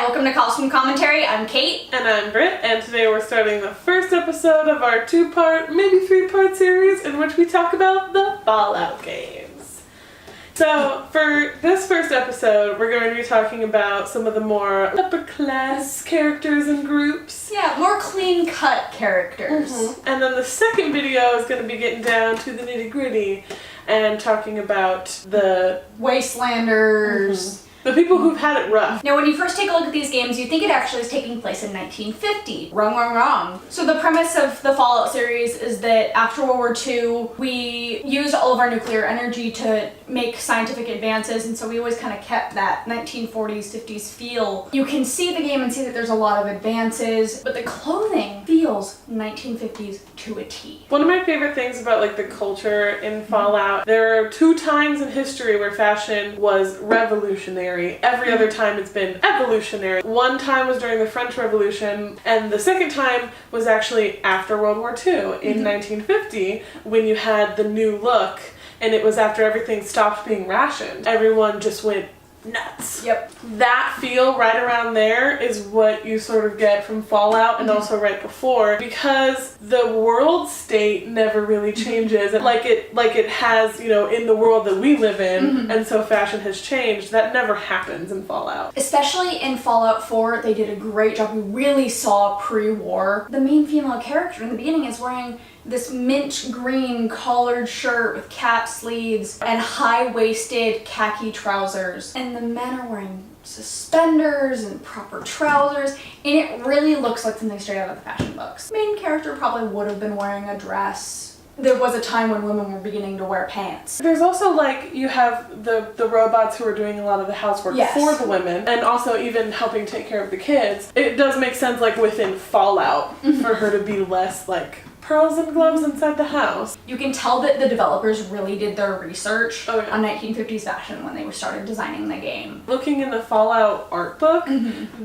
welcome to Costume Commentary. I'm Kate. And I'm Brit, and today we're starting the first episode of our two-part, maybe three-part series in which we talk about the Fallout games. So, for this first episode, we're going to be talking about some of the more upper-class characters and groups. Yeah, more clean-cut characters. And then the second video is going to be getting down to the nitty-gritty and talking about the Wastelanders. The people who've had it rough. Now, when you first take a look at these games, you think it actually is taking place in 1950. Wrong. So the premise of the Fallout series is that after World War II, we used all of our nuclear energy to make scientific advances, and so we always kind of kept that 1940s, 50s feel. You can see the game and see that there's a lot of advances, but the clothing feels 1950s to a T. One of my favorite things about the culture in Fallout, there are two times in history where fashion was revolutionary. Every other time it's been evolutionary. One time was during the French Revolution, and the second time was actually after World War II in 1950, when you had the new look, and it was after everything stopped being rationed. Everyone just went nuts. Yep. That feel right around there is what you sort of get from Fallout, and also right before, because the world state never really changes, and like it has, in the world that we live in, and so fashion has changed. That never happens in Fallout. Especially in Fallout 4, they did a great job. We really saw pre-war. The main female character in the beginning is wearing this mint green collared shirt with cap sleeves and high-waisted khaki trousers. And the men are wearing suspenders and proper trousers, and it really looks like something straight out of the fashion books. Main character probably would have been wearing a dress. There was a time when women were beginning to wear pants. There's also you have the robots who are doing a lot of the housework for the women, and also even helping take care of the kids. It does make sense within Fallout for her to be less pearls and gloves inside the house. You can tell that the developers really did their research on 1950s fashion when they started designing the game. Looking in the Fallout art book,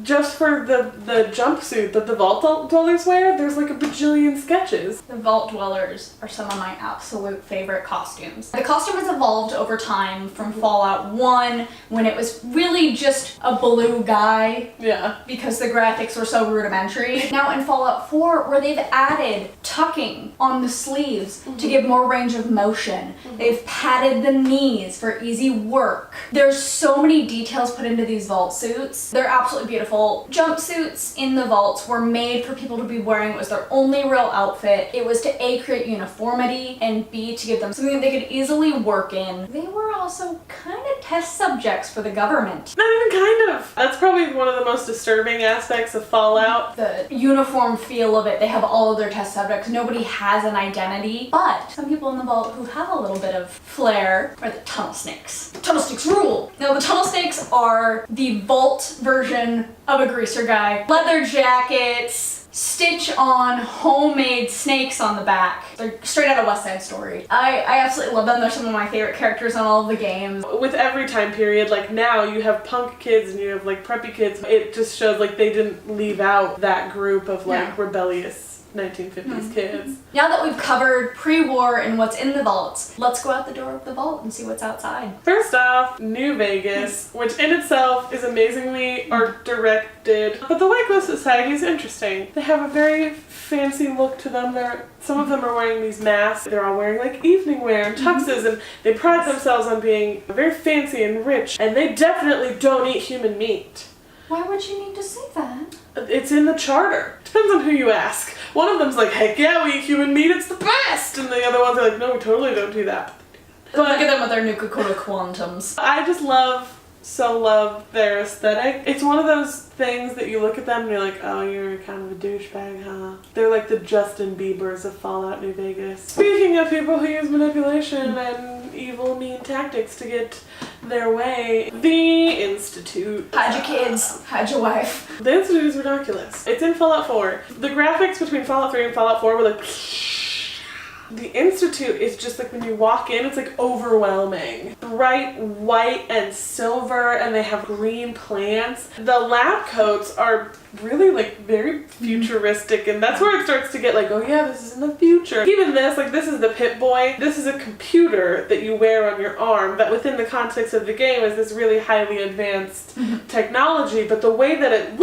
just for the jumpsuit that the Vault Dwellers wear, there's a bajillion sketches. The Vault Dwellers are some of my absolute favorite costumes. The costume has evolved over time from Fallout 1, when it was really just a blue guy. Yeah. Because the graphics were so rudimentary. Now in Fallout 4, where they've added tucking on the sleeves to give more range of motion. They've padded the knees for easy work. There's so many details put into these vault suits. They're absolutely beautiful. Jumpsuits in the vaults were made for people to be wearing. It was their only real outfit. It was to A, create uniformity, and B, to give them something that they could easily work in. They were also kind of test subjects for the government. Not even kind of. That's probably one of the most disturbing aspects of Fallout. The uniform feel of it. They have all of their test subjects. Nobody has an identity, but some people in the vault who have a little bit of flair are the tunnel snakes. Tunnel snakes rule! Now the tunnel snakes are the vault version of a greaser guy. Leather jackets, stitch on homemade snakes on the back. They're straight out of West Side Story. I absolutely love them. They're some of my favorite characters on all of the games. With every time period, now you have punk kids and you have preppy kids. It just shows they didn't leave out that group of rebellious 1950s kids. Now that we've covered pre-war and what's in the vaults, let's go out the door of the vault and see what's outside. First off, New Vegas, which in itself is amazingly art directed, but the Waco Society is interesting. They have a very fancy look to them. Some of them are wearing these masks. They're all wearing evening wear and tuxes, and they pride themselves on being very fancy and rich, and they definitely don't eat human meat. Why would you need to say that? It's in the charter. Depends on who you ask. One of them's heck yeah, we eat human meat, it's the best! And the other ones are no, we totally don't do that. But look at them with their Nuka-Cola quantums. I just love their aesthetic. It's one of those things that you look at them and you're oh, you're kind of a douchebag, huh? They're the Justin Biebers of Fallout New Vegas. Speaking of people who use manipulation and evil, mean tactics to get their way, the Institute. Hide your kids, hide your wife. The Institute is ridiculous. It's in Fallout 4. The graphics between Fallout 3 and Fallout 4 were The Institute is just when you walk in, it's overwhelming. bright white and silver, and they have green plants. The lab coats are really like very futuristic, and that's where it starts to get like, oh yeah, this is in the future. Even this, like this is the Pip-Boy. This is a computer that you wear on your arm that within the context of the game is this really highly advanced technology, but the way that it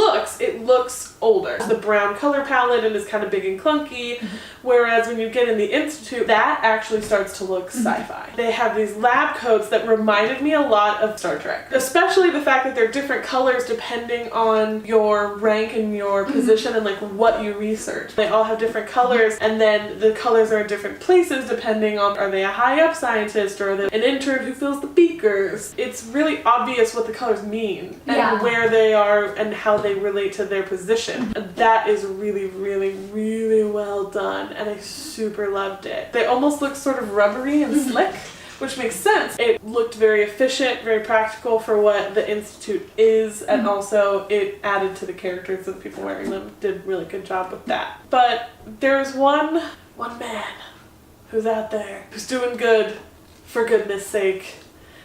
looks older. The brown color palette and is kind of big and clunky, whereas when you get in the Institute, that actually starts to look sci-fi. They have these lab coats that reminded me a lot of Star Trek, especially the fact that they're different colors depending on your rank and your position and like what you research. They all have different colors, and then the colors are in different places depending on, are they a high up scientist or are they an intern who fills the beakers? It's really obvious what the colors mean and where they are and how they relate to their position. That is really, really, really well done, and I super loved it. They almost look sort of rubbery and slick, which makes sense. It looked very efficient, very practical for what the Institute is, and also it added to the characters of the people wearing them. Did a really good job with that. But there's one man who's out there who's doing good, for goodness sake,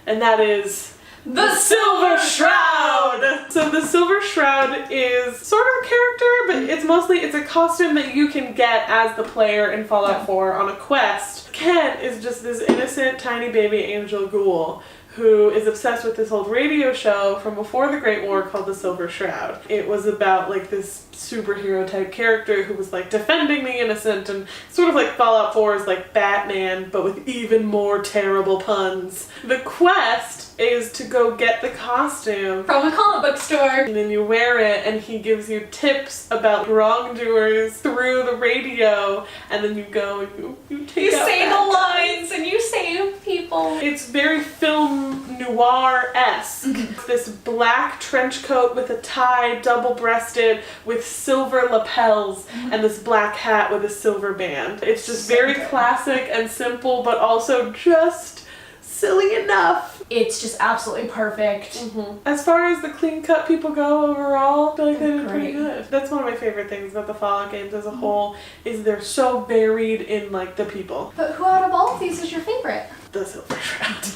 and that is the Silver Shroud! So the Silver Shroud is sort of a character, but it's a costume that you can get as the player in Fallout 4 on a quest. Kent is just this innocent tiny baby angel ghoul who is obsessed with this old radio show from before the Great War called The Silver Shroud. It was about like this superhero type character who was like defending the innocent, and sort of like Fallout 4 is like Batman but with even more terrible puns. The quest is to go get the costume from a comic book store, and then you wear it and he gives you tips about wrongdoers through the radio, and then you go and you say the lines and you save people. It's very film noir-esque. This black trench coat with a tie, double-breasted, with silver lapels, and this black hat with a silver band. It's just very classic and simple, but also just silly enough. It's just absolutely perfect. As far as the clean cut people go overall, I feel like they did pretty good. That's one of my favorite things about the Fallout games as a whole, is they're so varied in like the people. But who out of all of these is your favorite? The Silver Shroud.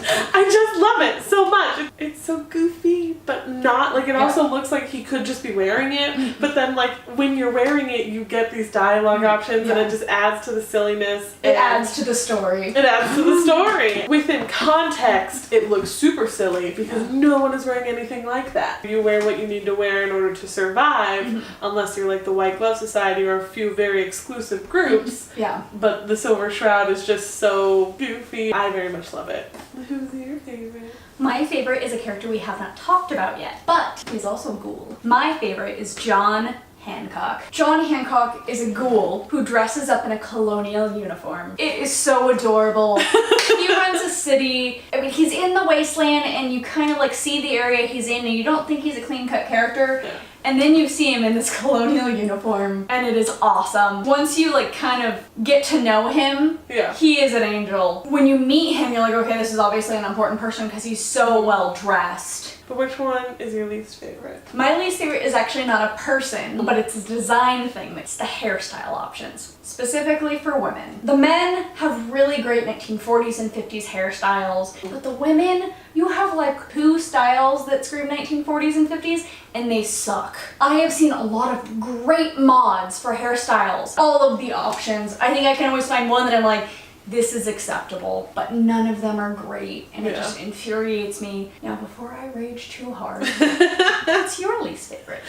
I just love it so much. It's so goofy, but not like, it also looks like he could just be wearing it, but then like when you're wearing it you get these dialogue options and it just adds to the silliness. It adds to the story. It adds to the story. Within context, it looks super silly because no one is wearing anything like that. You wear what you need to wear in order to survive, unless you're like the White Glove Society or a few very exclusive groups. But the Silver Shroud is just so goofy. I very much love it. Who's your favorite? My favorite is a character we have not talked about yet, but he's also a ghoul. My favorite is John Hancock. John Hancock is a ghoul who dresses up in a colonial uniform. It is so adorable. He runs a city. I mean, he's in the wasteland and you kind of like see the area he's in and you don't think he's a clean-cut character. And then you see him in this colonial uniform, and it is awesome. Once you like kind of get to know him, he is an angel. When you meet him, you're like, okay, this is obviously an important person because he's so well dressed. But which one is your least favorite? My least favorite is actually not a person, but it's a design thing. It's the hairstyle options, specifically for women. The men have really great 1940s and 50s hairstyles, but the women, you have like two styles that scream 1940s and 50s, and they suck. I have seen a lot of great mods for hairstyles. All of the options. I think I can always find one that I'm like, this is acceptable, but none of them are great, and it just infuriates me. Now, before I rage too hard, what's your least favorite?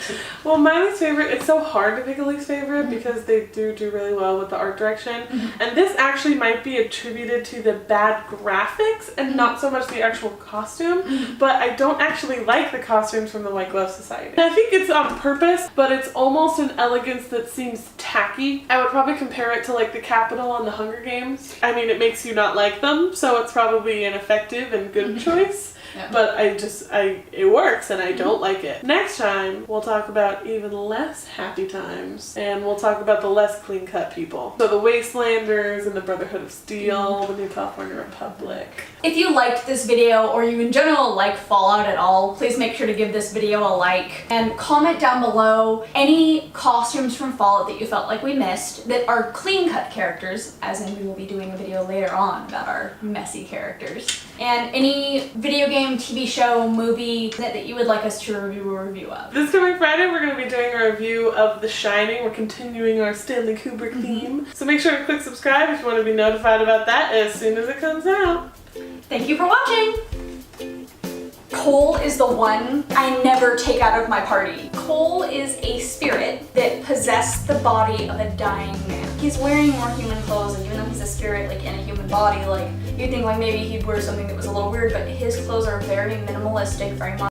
Well, my least favorite, it's so hard to pick a least favorite because they do really well with the art direction, and this actually might be attributed to the bad graphics and not so much the actual costume, but I don't actually like the costumes from the White Glove Society. I think it's on purpose, but it's almost an elegance that seems tacky. I would probably compare it to like the Capitol on the Hunger Games. I mean, it makes you not like them, so it's probably an effective and good choice. But it works and I don't like it. Next time, we'll talk about even less happy times, and we'll talk about the less clean-cut people. So the Wastelanders and the Brotherhood of Steel, the New California Republic. If you liked this video, or you in general like Fallout at all, please make sure to give this video a like, and comment down below any costumes from Fallout that you felt like we missed that are clean-cut characters, as in we will be doing a video later on about our messy characters. and any video game, TV show, movie that you would like us to review a review of. This coming Friday, we're going to be doing a review of The Shining. We're continuing our Stanley Kubrick theme. So make sure to click subscribe if you want to be notified about that as soon as it comes out. Thank you for watching! Cole is the one I never take out of my party. Cole is a spirit that possessed the body of a dying man. He's wearing more human clothes, and even though he's a spirit like in a human body, like you'd think like maybe he'd wear something that was a little weird, but his clothes are very minimalistic, very